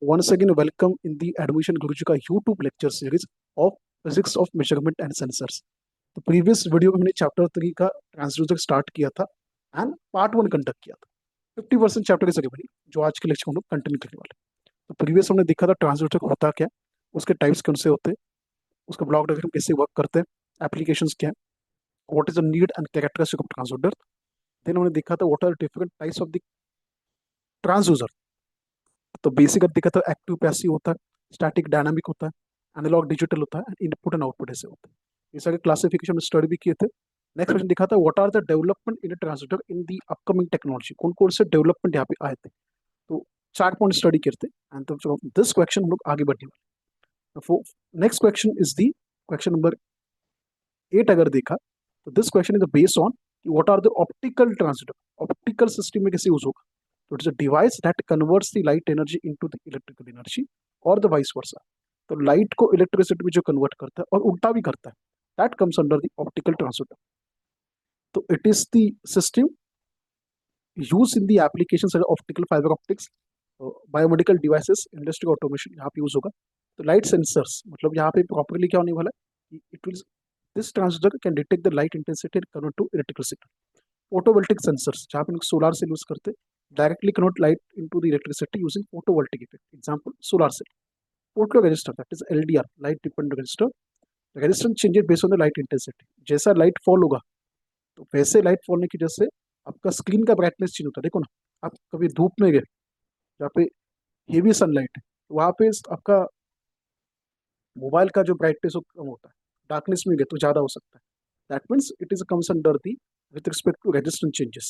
Once again, welcome in the Admission Guruji का YouTube lecture series of Physics of Measurement and Sensors. तो previous video में हमने chapter 3 का transducer start किया था एंड पार्ट 1 कंडक्ट किया था। 50% चैप्टर की जगह बनी जो आज के लेक्चर हम लोग कंटिन्यू करने वाले हैं। तो प्रीवियस हमने देखा था ट्रांसड्यूसर होता क्या, उसके टाइप्स कौन से होते हैं, उसका ब्लॉक डायग्राम कैसे वर्क करते हैं, एप्लीकेशंस क्या है, what is the need and characteristic of transducer. Then हमने देखा था what are different types of the transducer. तो बेसिक अब देखा था एक्टिव पैसिव होता है, स्टैटिक डायनामिक होता है, एनालॉग डिजिटल होता है एंड इनपुट एंड आउटपुट ऐसे होते हैं। ये सारे क्लासिफिकेशन स्टडी भी किए थे। नेक्स्ट क्वेश्चन दिखा था what are the development in transducer in the upcoming technology, कौन कौन से डेवलपमेंट यहाँ पे आए थे। तो 4 पॉइंट स्टडी करते एंड तो दिस क्वेश्चन हम लोग आगे बढ़ने वाले। Next question is the question number 8 अगर देखा तो this question is based on what are the optical transducer, optical system में कैसे यूज होगा। तो it's a device that converts the light energy into the electrical energy और the vice versa. तो light को इलेक्ट्रिसिटी में जो कन्वर्ट करता है और उल्टा भी करता है, that comes under the optical transducer. तो it is the system use in the application optical fibre optics, biomedical devices, industrial automation यहाँ पे यूज होगा। तो लाइट सेंसर्स मतलब यहाँ पे प्रॉपरली क्या होने वाला है, it will this transducer can detect the light intensity and convert to electrical signal. Photovoltaic sensors जहाँ पे सोलार सेल यूज करते directly convert light into the electricity using photovoltaic effect, example solar cell. Photo resistor that is LDR, light dependent resistor, resistance changes based on the light intensity. जैसा light fall होगा तो वैसे light फॉलने की वजह से आपका screen का brightness change होता है। देखो ना, आप कभी धूप में गए जहाँ पे हेवी सनलाइट है तो वहाँ पे आपका मोबाइल का जो ब्राइटनेस हो कम होता है, डार्कनेस में गए तो ज्यादा हो सकता है। That means it is comes under the with respect to resistance changes.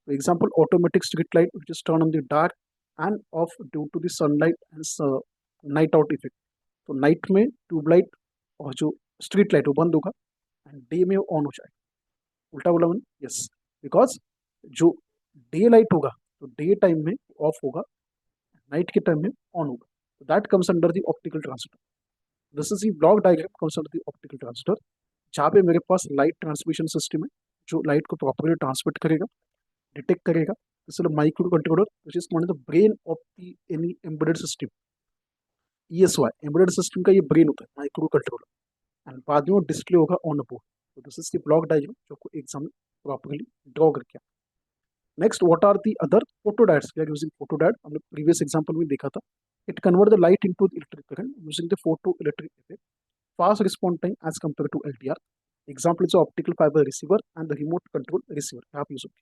For example, automatic street light which is turned on the dark and off due to the sunlight and night out effect. तो night में tubelight और जो street light वो बंद होगा and day में on हो जाएगा। उल्टा बोला मैंने, यस, बिकॉज जो डे लाइट होगा तो डे टाइम में ऑफ होगा, नाइट के टाइम में ऑन होगा। तो that comes under the optical transmitter. This is the block diagram comes under the optical transmitter, जहाँ पे मेरे पास लाइट ट्रांसमिशन सिस्टम है जो लाइट को प्रॉपरली ट्रांसमिट करेगा, डिटेक्ट करेगा। इसलिए microcontroller which is called the brain of the any embedded system, ईएसवाई एम्बेडेड सिस्टम का ये ब्रेन होता है माइक्रो कंट्रोलर। एंड बाद में डिस्प्ले होगा ऑन बोर्ड। तो this is the block diagram जो आपको एग्जाम में प्रॉपरली ड्रॉ करके। Next what are the other photodiodes, we are using photodiode, हमने प्रीवियस एग्जांपल में देखा था। It convert the light into the electric current using the photo electric effect, fast response time as compared to LDR. Example is optical fiber receiver and the remote control receiver. आप use होगी।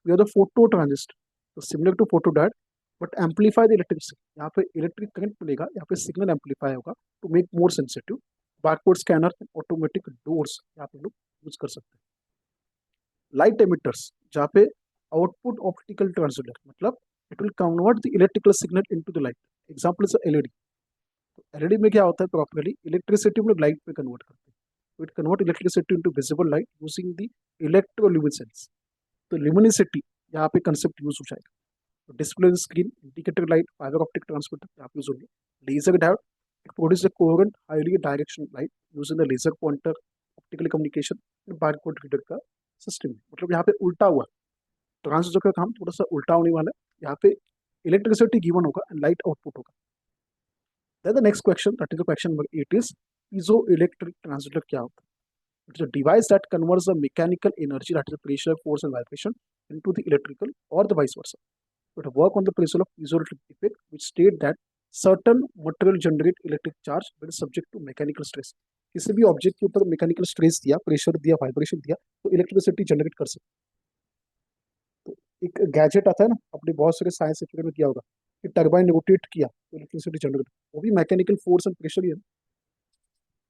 We have the photo transistor, so similar to photodiode, but amplify the electric signal. यहाँ पे electric current मिलेगा, यहाँ पे signal amplify होगा to make more sensitive. Barcode scanner and automatic doors यहाँ पे लोग यूज कर सकते हैं। लाइट एमिटर्स जहाँ पे आउटपुट ऑप्टिकल ट्रांसड्यूसर मतलब it will convert the electrical signal into the light. Example is LED. LED में क्या होता है, प्रॉपरली इलेक्ट्रिसिटी हम लोग लाइट पे कन्वर्ट करते हैं। It convert electricity into visible light using the electroluminescence. तो ल्यूमिनिसिटी यहाँ पे कंसेप्ट यूज हो जाएगा। तो display screen, indicator light, fiber optic transmitter यहाँ पे यूज होंगे। Laser diode, it produce the coherent highly direction light using the laser pointer, optical communication, barcode reader का सिस्टम। मतलब यहाँ पे उल्टा हुआ, ट्रांसड्यूसर का काम थोड़ा सा उल्टा होने वाला है। यहाँ पे इलेक्ट्रिसिटी गिवन होगा एंड लाइट आउटपुट होगा। Then the next question, that is the question number 8 is piezoelectric transducer क्या होता है? It is a device that converts the mechanical energy, that is the pressure, force and vibration into the electrical or the vice versa. It work on the principle of piezoelectric effect which state that certain material generate electric charge when subject to mechanical stress. किसी भी object के ऊपर mechanical stress दिया, pressure दिया, vibration दिया तो electricity generate कर सकते। तो एक गैजेट आता है ना, अपने बहुत सारे साइंस एक्सपेरिमेंट में किया होगा कि टर्बाइन रोटेट किया तो इलेक्ट्रिसिटी जनरेट, वो भी मैकेनिकल फोर्स एंड प्रेशर ही है।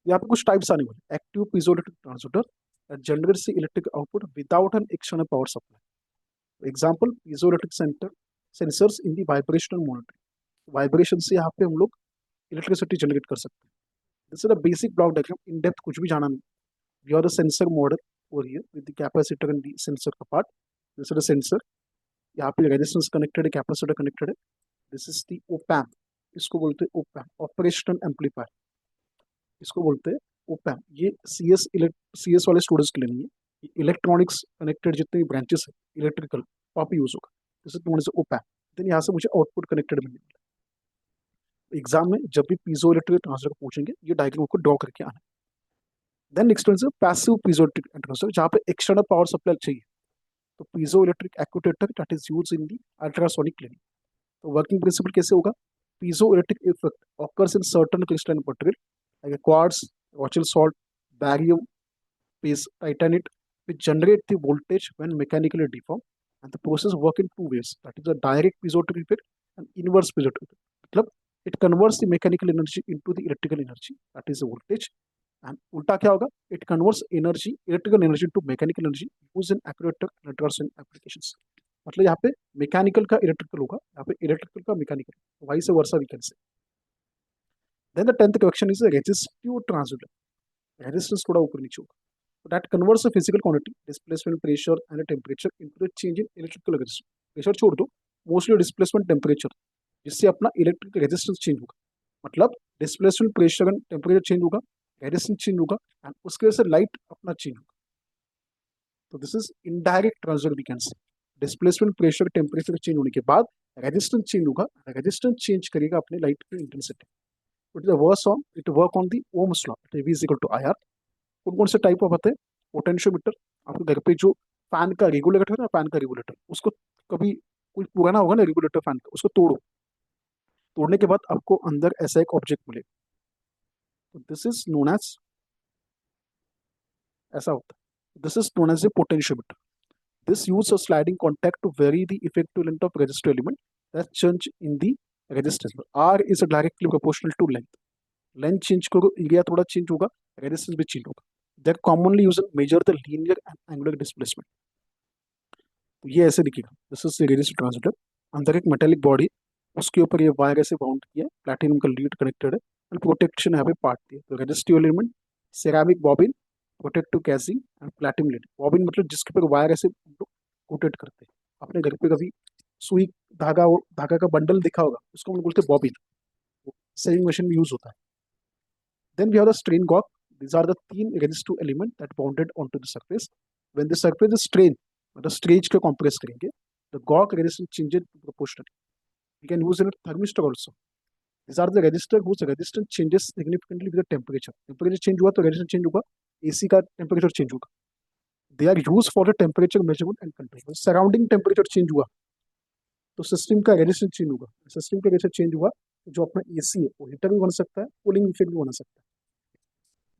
यहाँ पे कुछ टाइप्स आने वाले, active piezoelectric transducer generates the electric output without an external power supply. Example piezoelectric sensors in the vibrational monitoring, vibration से यहाँ पे हम लोग इलेक्ट्रिसिटी जनरेट कर सकते हैं। This is the basic block diagram, in depth कुछ भी जाना नहीं। We are the sensor model over here with the capacitor and the sensor का part. This is the sensor, यहाँ पे रेजिस्टेंस कनेक्टेड है, कैपेसिटर कनेक्टेड है। दिस इज द ओपैम्प, इसको बोलते हैं ओपैम्प, ऑपरेशनल एम्पलीफायर इसको बोलते हैं ओपैम्प। ये सी एस वाले स्टूडेंट्स के लिए नहीं है, इलेक्ट्रॉनिक्स कनेक्टेड जितने भी ब्रांचेस है इलेक्ट्रिकल वहाँ पे यूज होगा। This is known as opamp. Then यहाँ से मुझे आउटपुट कनेक्टेड मिलने वाला है। एग्जाम में जब भी पीजो इलेक्ट्रिक ट्रांजिस्टर पूछेंगे ये डायग्राम को ड्रॉ करके आना। देन नेक्स्ट वन है पैसिव पीजो इलेक्ट्रिक ट्रांजिस्टर, जहाँ पे एक्सटर्नल पावर सप्लाई चाहिए, तो piezo electric actuator that is used in the ultrasonic clinic. तो वर्किंग प्रिंसिपल कैसे होगा? Piezo electric effect occurs in certain crystalline material like a quartz, rochelle salt, barium base titanate, which generate the voltage when mechanically deformed. And the process work in two ways. That is a direct piezoelectric effect and inverse piezoelectric effect. मतलब it converts the mechanical energy into the electrical energy. That is the voltage. And उल्टा क्या होगा? It converts energy, electrical energy to mechanical energy used in accurate ultrasonic applications. मतलब यहाँ पे mechanical का electrical होगा, यहाँ पे इलेक्ट्रिकल का mechanical, vice versa we can say. Then the 10th question is resistive transducer. Resistance थोड़ा ऊपर नीचे होगा, that converts a physical quantity, displacement, pressure and a temperature into a change in electrical resistance. Pressure छोड़ दो, mostly displacement temperature, जिससे अपना electric resistance change होगा। मतलब displacement, pressure and temperature change होगा, रेजिस्टेंस चेंज होगा, एंड उसकी वजह से लाइट अपना चेंज होगा। तो this is indirect transfer we can say. Displacement, pressure, temperature change होने के बाद रेजिस्टेंस चेंज होगा, रेजिस्टेंस चेंज करेगा अपने लाइट की intensity. It is work on the Ohm's law, V is equal to IR। कौन कौन से टाइप ऑफ आते हैं? पोटेंशियोमीटर, आपके घर पे जो फैन का रेगुलेटर है ना, फैन का रेगुलेटर, उसको कभी कोई पुराना होगा ना रेगुलेटर फैन का, उसको तोड़ो, तोड़ने के बाद आपको अंदर ऐसा एक ऑब्जेक्ट मिलेगा, तो दिस इज नोन एज, ऐसा होता है, this is known as a potentiometer. This use a sliding contact to vary the effective length of resistive element that change in the resistance. R is directly proportional to length. Length change करो, area थोड़ा change होगा, resistance भी change होगा। They are commonly used to measure the linear and angular displacement. तो ये ऐसे दिखेगा, this is radius transmitter. अंदर एक मेटेलिक बॉडी, उसके ऊपर ये वायर ऐसे बाउंड किया है, प्लैटिनम का लीड कनेक्टेड है, एंड प्रोटेक्शन यहाँ पे पार्ट दिया। तो resistive element, ceramic bobbin, protective casing and platinum lead. Bobbin मतलब जिसके ऊपर वायर ऐसे रोटेट करते हैं। अपने घर पे कभी सुई धागा, धागा का बंडल दिखा होगा, उसको हम लोग बोलते हैं बॉबिन, सेविंग मशीन में यूज होता है। Then we have the strain gauge. These are the thin resistive element that bounded onto the surface. When the surface is strained, मतलब स्ट्रेच को compress करेंगे, the gauge resistance changes proportionally. We can use in a thermistor also. These are the resistor whose resistance changes significantly with the temperature. Temperature change हुआ तो resistance change होगा, AC का temperature change होगा. They are used for the temperature measurement and control. Surrounding temperature change हुआ तो system का resistance change होगा, system का रेजिस्टेंस चेंज हुआ तो जो अपना एसी है वो हीटर भी बन सकता है, कूलिंग इफेक्ट भी बन सकता है।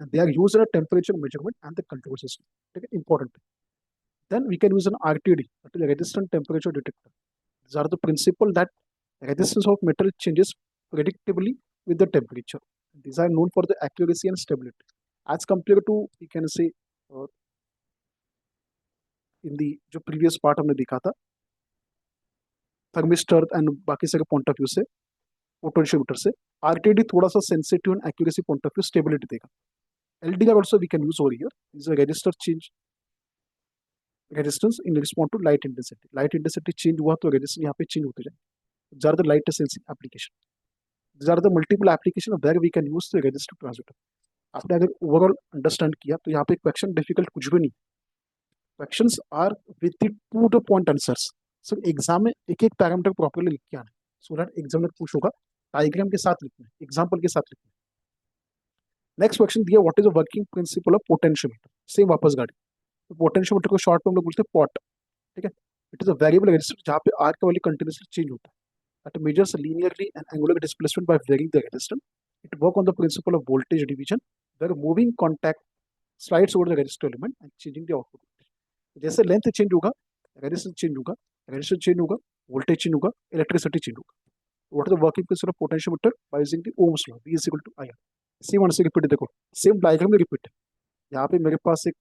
And they are used in a temperature measurement and the control system. Okay, important. Then we can use an RTD, that is a resistant temperature detector. These are the principle that resistance of metal changes predictably with the temperature. These are known for the accuracy and stability. As compared to, we can say, uh, in the जो previous part हमने देखा था, thermistor and बाकी सारे point of view से, potentiometer से, RTD थोड़ा सा sensitive and accuracy point of view stability देगा। LDR also we can use over here. This is a register change resistance in response to light intensity. Light intensity change हुआ तो resistance यहाँ पे change होते जाएंगे. These are the light sensing application. These are the multiple application where we can use the resistive transmitter. आपने अगर overall understand किया तो यहाँ पे क्वेश्चन डिफिकल्ट कुछ भी नहीं। Questions are with the to the point answers. So exam में एक एक पैरामीटर प्रॉपर्ली लिख के आना है, सो दैट एग्जाम में पूछ होगा, डायग्राम के साथ लिखना है, एग्जाम्पल के साथ लिखना है। नेक्स्ट क्वेश्चन दिया, what is the working principle of potentiometer. Same वापस गाड़ी, तो पोटेंशियोमीटर को शॉर्ट में हम लोग बोलते हैं पॉट। ठीक है, it is a variable resistor जहाँ पे आर का वैल्यू कंटिन्यूसली चेंज होता है। That measures linearly and angular displacement by varying the resistance. It works on the principle of voltage division, where moving contact slides over the resistor element and changing the output voltage. जैसे length change होगा, resistance change होगा, resistance change होगा, voltage change होगा, electricity change होगा। What is the working principle of potentiometer? By using the Ohm's law, V is equal to IR। Same one से repeat देखो, same diagram में repeat है। यहाँ पे मेरे पास एक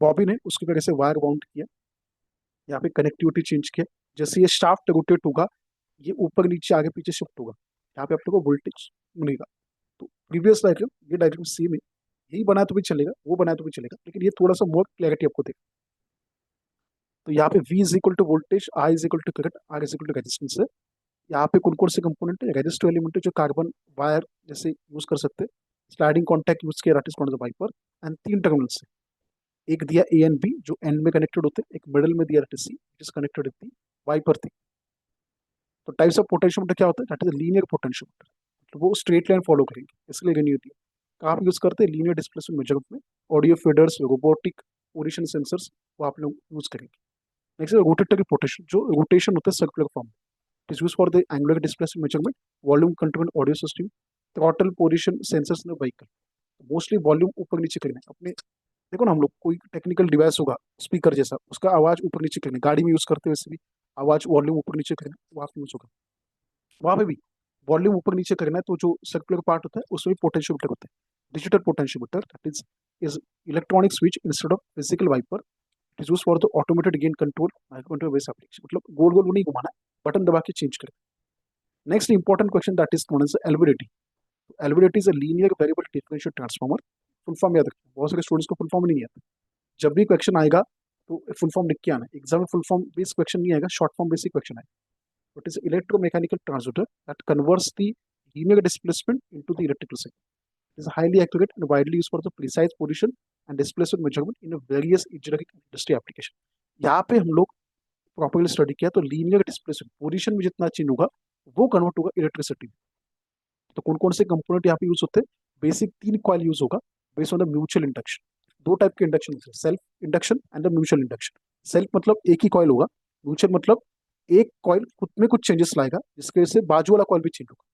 बॉबिन है, उसकी वजह से वायर बाउंड किया, यहाँ पे कनेक्टिविटी चेंज किया, जैसे ये शाफ्ट रोटेट होगा, ये ऊपर नीचे आगे पीछे शिफ्ट होगा, यहाँ पे अपने को वोल्टेज मिलेगा। तो प्रीवियस डायग्राम, ये डायग्राम सेम है, यही बनाया तो भी चलेगा, वो बनाया तो भी चलेगा, लेकिन ये थोड़ा सा मोर क्लैरिटी आपको देगा। तो यहाँ पे V is equal to voltage, I is equal to current, R is equal to resistance है। यहाँ पे कौन कौन से कंपोनेंट है? रेजिस्टिव एलिमेंट है जो कार्बन वायर जैसे यूज कर सकते हैं, स्लाइडिंग कॉन्टैक्ट यूज किया, that is called the wiper, and तीन टर्मिनल्स है, एक दिया ए एंड बी जो एंड में कनेक्टेड होते हैं, एक मिडल में दिया that is C, it is connected with the wiper थी। तो टाइप्स ऑफ पोटेंशियोमीटर क्या होता है, दैट इज लीनियर पोटेंशियोमीटर, तो वो स्ट्रेट लाइन फॉलो करेंगे, इसलिए नहीं होती है। कहाँ आप यूज करते हैं, लीनियर डिस्प्लेसमेंट मेजरमेंट में, audio feeders, robotic position sensors, वो आप लोग यूज करेंगे। नेक्स्ट रोटेटरी पोटेंशियल, जो रोटेशन होता है circular form, it is use for the angular displacement measurement, volume control audio system, throttle position sensors in vehicle, mostly volume ऊपर नीचे करना है अपने। देखो ना, हम लोग कोई टेक्निकल डिवाइस होगा स्पीकर जैसा, उसका आवाज ऊपर नीचे करना है, गाड़ी में यूज करते हैं वैसे भी आवाज वॉल्यूम ऊपर नीचे करना है, वहाँ पे यूज होगा। वहाँ पे भी वॉल्यूम ऊपर नीचे करना है, तो जो सर्कुलर पार्ट होता है उसमें पोटेंशियोमीटर होता है। Digital potentiometer that is electronic switch instead of physical wiper, it is use for the automated gain control micro control base application, मतलब गोल गोल नहीं घुमाना है, बटन दबा के चेंज करें। Next important question that is known as LVDT. LVDT is a linear variable differential transformer. Full form याद रखना, बहुत सारे स्टूडेंट्स को फुल फॉर्म नहीं आता। जब भी क्वेश्चन आएगा तो फुल फॉर्म लिख के आना, एग्जाम में फुल फॉर्म बेस्ड क्वेश्चन नहीं आएगा, शॉर्ट फॉर्म बेसिक क्वेश्चन आएगा। What is electromechanical transducer that converts the linear displacement into the electrical signal. It is highly accurate and widely used for the precise position and displacement measurement in a various engineering and industry application. यहाँ पे हम लोग properly study किया तो linear displacement position में जितना change होगा वो कन्वर्ट होगा इलेक्ट्रिसिटी में। तो कौन कौन से कंपोनेंट यहाँ पे यूज होते हैं, बेसिक 3 कॉइल यूज होगा based on the mutual induction. दो टाइप के इंडक्शन होते हैं, self induction and the mutual induction. Self मतलब एक ही कॉइल होगा, म्यूचुअल मतलब एक कॉइल खुद में कुछ चेंजेस लाएगा जिसकी वजह से बाजू वाला कॉइल भी चेंज होगा।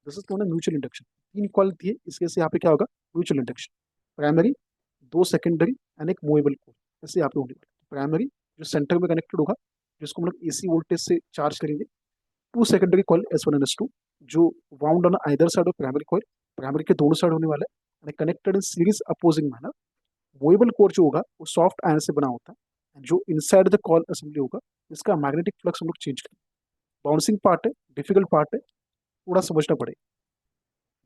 This is known as mutual induction. 3 coil थी, इसके से यहाँ पे क्या होगा, mutual induction. Primary, 2 secondary and एक मूवेबल कॉइल, ऐसे यहाँ पे होने वाला है। प्राइमरी जो सेंटर में कनेक्टेड होगा, जिसको हम लोग एसी वोल्टेज से चार्ज करेंगे। 2 secondary coil S1 and S2 जो wound on either side of primary coil, primary के दोनों साइड होने वाला है, connected in series opposing manner. Movable core जो होगा वो सॉफ्ट आयरन से बना होता है, जो इनसाइड द कॉल असेंबली होगा, जिसका मैग्नेटिक फ्लक्स हम लोग चेंज करेंगे। बाउंसिंग पार्ट है, डिफिकल्ट पार्ट है, थोड़ा समझना पड़ेगा।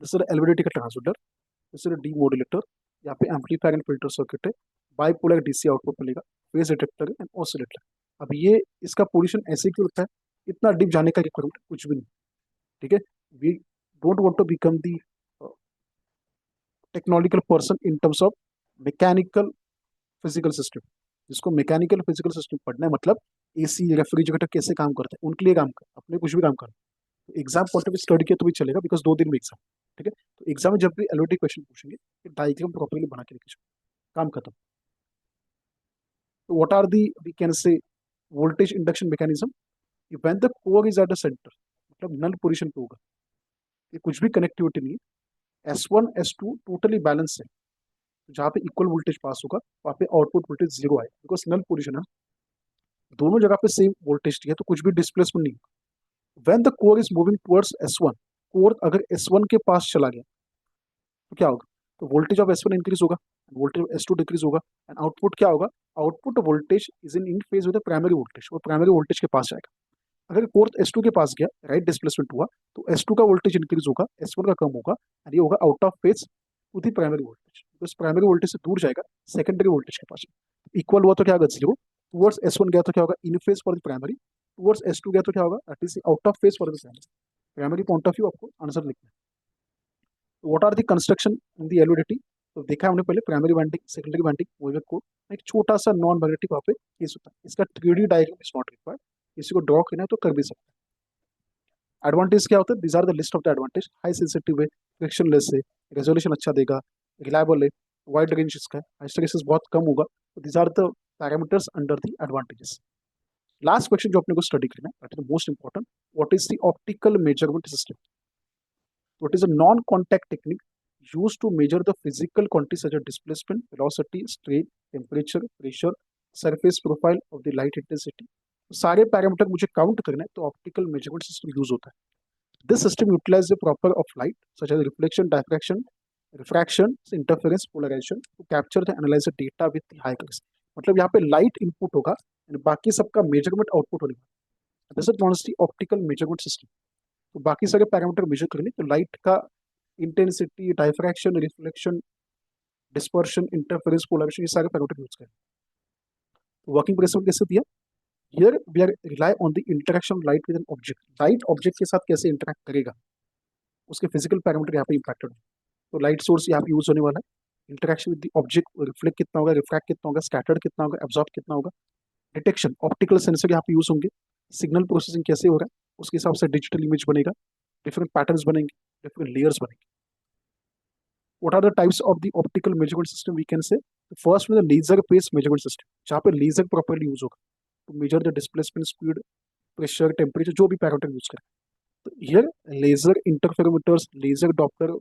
दिस इज एलवीडीटी का ट्रांसड्यूसर, दिस इज डीमोडुलेटर, यहाँ पे एम्पलीफायर एंड फिल्टर सर्किट है, बाइपोलर डीसी आउटपुट मिलेगा, फेज डिटेक्टर एंड ऑसिलेटर। अब ये इसका पोजीशन ऐसे क्यों लगता है, इतना डीप जाने का रिक्वायरमेंट कुछ भी नहीं, ठीक है। We don't want to become the technological person in terms of mechanical physical system. जिसको मैकेनिकल फिजिकल सिस्टम पढ़ना है, मतलब एसी रेफ्रिजरेटर कैसे काम करता है, उनके लिए काम कर, अपने कुछ भी काम कर। तो एग्जाम पॉइंट ऑफ स्टडी किया तो भी चलेगा, बिकॉज 2 दिन में एग्जाम, ठीक है। तो एग्जाम में जब भी एलओडी क्वेश्चन पूछेंगे, डायग्राम प्रॉपरली बना के लिखिए, काम खत्म। तो what are the we can say voltage induction mechanism, when the core is at the centre, मतलब नल पोजीशन पे होगा, ये कुछ भी कनेक्टिविटी नहीं है। S1 S2 टोटली बैलेंस है, जहाँ पे इक्वल वोल्टेज पास होगा वहाँ पे आउटपुट वोल्टेज 0 आए, बिकॉज नल पोजीशन है, दोनों जगह पे सेम वोल्टेज दिया, तो कुछ भी डिस्प्लेसमेंट नहीं। When the core is moving towards S1, core अगर S1 के पास चला गया तो क्या होगा, तो वोल्टेज ऑफ S1 इंक्रीज होगा, वोल्टेज ऑफ S2 डिक्रीज होगा, एंड आउटपुट क्या होगा, output voltage is in phase with primary voltage, वो प्राइमरी वोल्टेज के पास जाएगा। अगर कोर S2 के पास गया, राइट डिस्प्लेसमेंट हुआ, तो S2 का वोल्टेज इंक्रीज होगा, S1 का कम होगा, एंड ये होगा out of phase to the primary voltage, तो इस प्राइमरी वोल्टेज से दूर जाएगा, सेकेंडरी वोल्टेज के पास। इक्वल हुआ तो क्या होगा, 0। टुवर्ड्स S1 गया तो क्या होगा, in phase for the primary. Towards S2 गया तो क्या होगा, that is out of phase for the primary. Primary point of view आपको आंसर लिखना है। What are the construction in the LVDT, तो देखा हमने पहले primary winding, secondary winding, movement को एक छोटा सा नॉन मैग्नेटिक वहाँ पे केस होता है, इसका 3D diagram is not required, किसी को ड्रॉ करना है तो कर भी सकते हैं। एडवांटेज क्या होता है, this are the list of the advantage, high sensitive है, फ्रिक्शन लेस है, रेजोल्यूशन अच्छा देगा, रिलायबल है, वाइड रेंज इसका है, हिस्टैरिसीस बहुत कम होगा। तो this are the parameters under the advantages. Last question जो अपने को स्टडी करना है, that is the most important, what is the optical measurement system. What is a non-contact technique used to measure the physical quantities such as displacement, velocity, strain, temperature, pressure, surface profile of the light intensity. तो सारे parameter मुझे count करना है, तो optical measurement system use होता है। This system utilise the proper of light such as reflection, diffraction, refraction, interference, polarisation to capture the analyse the data with high accuracy. मतलब यहाँ पे लाइट इनपुट होगा और बाकी सबका मेजरमेंट आउटपुट होने वाला। This is known as the optical measurement system. तो बाकी सारे पैरामीटर मेजर करेंगे, तो लाइट का intensity, diffraction, reflection, dispersion, interference, polarisation, ये सारे पैरामीटर यूज करें। तो वर्किंग प्रिंसिपल कैसे दिया, here we are rely on the interaction light with an object, light object के साथ कैसे इंटरेक्ट करेगा, उसके फिजिकल पैरामीटर यहाँ पे इंपैक्टेड है। तो लाइट सोर्स यहाँ पे यूज होने वाला है, interaction with the object, reflect कितना होगा, रिफ्रैक्ट कितना होगा, स्कैटर्ड कितना होगा, एब्जॉर्ब कितना होगा, डिटेक्शन, ऑप्टिकल सेंसर यहाँ पे यूज होंगे, सिग्नल प्रोसेसिंग कैसे हो रहा है, उसके हिसाब से डिजिटल इमेज बनेगा, डिफरेंट पैटर्न्स बनेंगे, डिफरेंट लेयर्स बनेंगे. What are the types of the optical measurement system we can say? The first one is the laser based measurement system, जहाँ पे लेजर प्रॉपरली यूज होगा to measure the displacement, speed, pressure, temperature, जो भी parameter use करें. तो here laser interferometers, laser Doppler,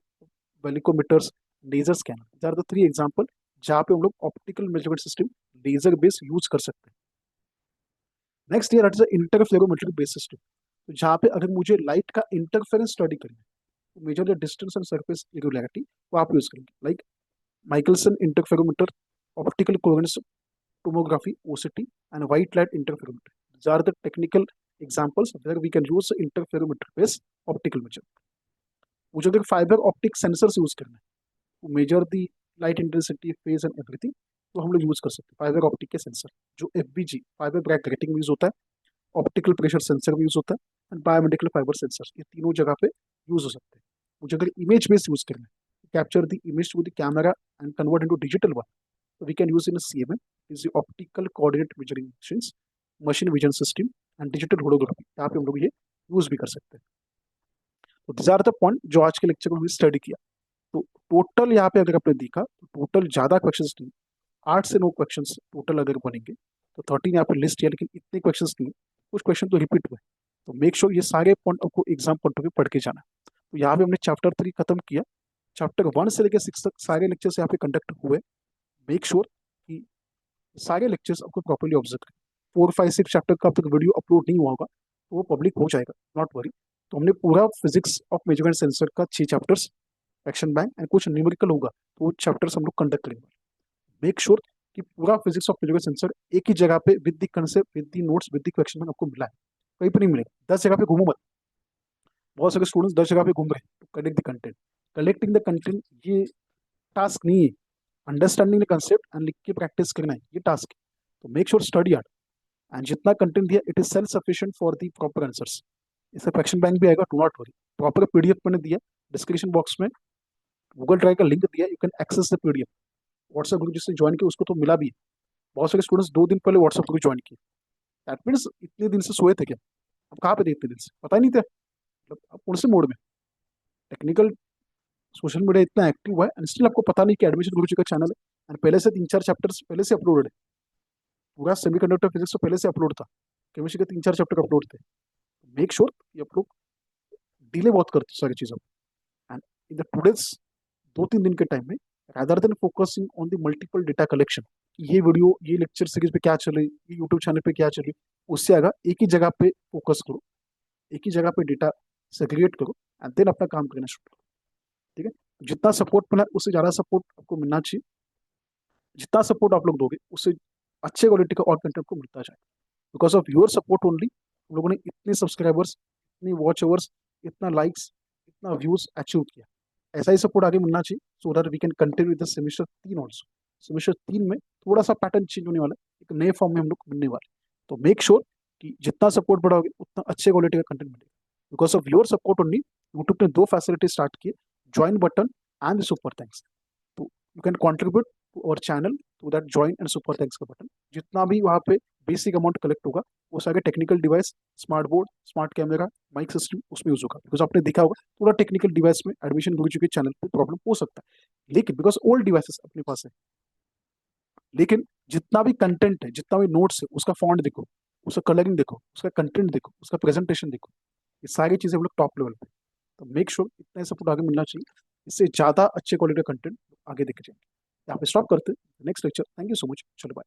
velocimeters, laser scanner, these are the three example जहाँ पे हम लोग optical measurement system laser based use कर सकते हैं. Next year is interferometric based system, तो जहाँ पे अगर मुझे लाइट का इंटरफेरेंस स्टडी करना है, तो measure the distance and surface irregularity, वो आप यूज करेंगे. Like Michelson interferometer, optical coherence tomography, OCT, and white light interferometry. These are the technical examples where we can use interferometer-based optical measurement. मुझे अगर fibre optic sensors use करना है to measure the light intensity, phase and everything, तो हम लोग use कर सकते हैं फाइबर ऑप्टिक के सेंसर, जो FBG फाइबर ब्रैक ग्रेटिंग में यूज होता है, ऑप्टिकल प्रेशर सेंसर भी यूज होता है, एंड बायोमेडिकल फाइबर सेंसर, ये तीनों जगह पे यूज हो सकते हैं. मुझे अगर इमेज बेस्ड यूज करना है, capture the image with the camera and convert into digital one, so we can use in a CMM is the optical coordinate measuring machines, machine vision system and digital holography. यहाँ पे हम लोग ये use भी कर सकते हैं. तो दिस आर द पॉइंट जो आज के लेक्चर में हमने स्टडी किया. तो टोटल यहाँ पे अगर आपने देखा तो टोटल ज्यादा क्वेश्चंस नहीं, 8 से 9 क्वेश्चंस टोटल अगर बनेंगे, तो 13 यहाँ पे लिस्ट किया, लेकिन इतने क्वेश्चंस नहीं, कुछ क्वेश्चन तो रिपीट हुए. तो मेक श्योर ये सारे पॉइंट आपको एग्जाम पॉइंट पे पढ़ के जाना. तो यहाँ पे हमने चैप्टर 3 खत्म किया. चैप्टर 1 से लेकर 6 तक सारे लेक्चर्स यहाँ पे कंडक्ट हुए. मेक श्योर कि सारे लेक्चर्स आपको प्रॉपर्ली ऑब्जर्व करें. 4, 5, 6 चैप्टर का अब तक वीडियो अपलोड नहीं हुआ होगा, तो वो पब्लिक हो जाएगा, नॉट वरी. तो हमने पूरा फिजिक्स ऑफ मेजरमेंट सेंसर का 6 चैप्टर्स, एक्शन बैंक एंड कुछ न्यूमेरिकल होगा, तो वो चैप्टर्स हम लोग कंडक्ट करेंगे. मेक श्योर कि पूरा फिजिक्स ऑफ मेजरमेंट सेंसर एक ही जगह पे with the concept, with the notes, with the question आपको मिला है, कहीं पर नहीं मिलेगा. 10 जगह पे घूमो मत. बहुत सारे स्टूडेंट्स 10 जगह पे घूम रहे हैं. तो collect the content, collecting the content ये टास्क नहीं है, अंडरस्टैंडिंग द कंसेप्ट एंड लिख के प्रैक्टिस करना है, ये टास्क है. तो make sure study hard, and जितना कंटेंट दिया it is self sufficient for the proper answers. इससे क्वेश्चन बैंक भी आएगा, do not worry. Proper PDF मैंने दिया डिस्क्रिप्शन बॉक्स में, गूगल ड्राइव का लिंक दिया, you can access the PDF. WhatsApp group जिसने ज्वाइन किया उसको तो मिला भी है. बहुत सारे स्टूडेंट्स 2 दिन पहले व्हाट्सएप ग्रुप ज्वाइन किए. दैट मीन्स इतने दिन से सोए थे क्या? अब कहाँ पे थे इतने दिन से, पता ही नहीं था. मतलब अब कौन से मोड में टेक्निकल सोशल मीडिया इतना एक्टिव हुआ है, एंड स्टिल आपको पता नहीं कि एडमिशन गुरुजी का चैनल है, एंड पहले से 3-4 चैप्टर्स पहले से अपलोडेड है. पूरा सेमीकंडक्टर फिजिक्स तो पहले से अपलोड था, केमिस्ट्री के 3-4 चैप्टर अपलोड थे. मेक श्योर ये आप लोग डिले बहुत करते सारी चीज़ों में, एंड इन द टूडेज 2-3 दिन के टाइम में, rather than focusing on the multiple data collection, ये वीडियो, ये लेक्चर सीरीज पे क्या चल रही, ये यूट्यूब चैनल पे क्या चल रही, उससे आगे एक ही जगह पे फोकस करो, एक ही जगह पे डेटा सेग्रीगेट करो, एंड देन अपना काम करना शुरू करो. ठीक है. जितना सपोर्ट मिला उससे ज़्यादा सपोर्ट आपको मिलना चाहिए. जितना सपोर्ट आप लोग दोगे उससे अच्छे क्वालिटी का और कंटेंट को मिलता जाएगा. Because of your support only हम लोगों ने इतने सब्सक्राइबर्स, इतनी वॉच ओवर्स, इतना लाइक्स, इतना व्यूज अचीव किया. ऐसा ही सपोर्ट आगे मिलना चाहिए, so that we can continue with the semester 3 also. Semester 3 में थोड़ा सा पैटर्न चेंज होने वाला है, एक नए फॉर्म में हम लोग मिलने वाले. तो मेक श्योर कि जितना सपोर्ट बढ़ाओगे उतना अच्छे क्वालिटी का कंटेंट मिलेगा. Because of your support only YouTube ने 2 फैसिलिटी स्टार्ट किए, join button and super thanks. तो you can contribute to our channel to that join and super thanks का बटन. जितना भी वहाँ पे बेसिक अमाउंट कलेक्ट होगा वो सारे technical device, smart board, smart camera, mic system उसमें यूज होगा. बिकॉज आपने देखा होगा थोड़ा टेक्निकल डिवाइस में एडमिशन गुरुजी के चैनल पे प्रॉब्लम हो सकता है, लेकिन बिकॉज ओल्ड डिवाइसेस अपने पास है, लेकिन जितना भी कंटेंट है, जितना भी नोट्स है, उसका फॉन्ट देखो, उसका कलरिंग देखो, उसका कंटेंट देखो, उसका प्रेजेंटेशन देखो, ये सारी चीजें हम लोग टॉप लेवल पे. तो मेक श्योर इतना सपोर्ट आगे मिलना चाहिए, इससे ज्यादा अच्छे क्वालिटी का कंटेंट आगे देखे जाएंगे. यहाँ पे स्टॉप करते हैं. Next lecture. Thank you so much. चलो बाय.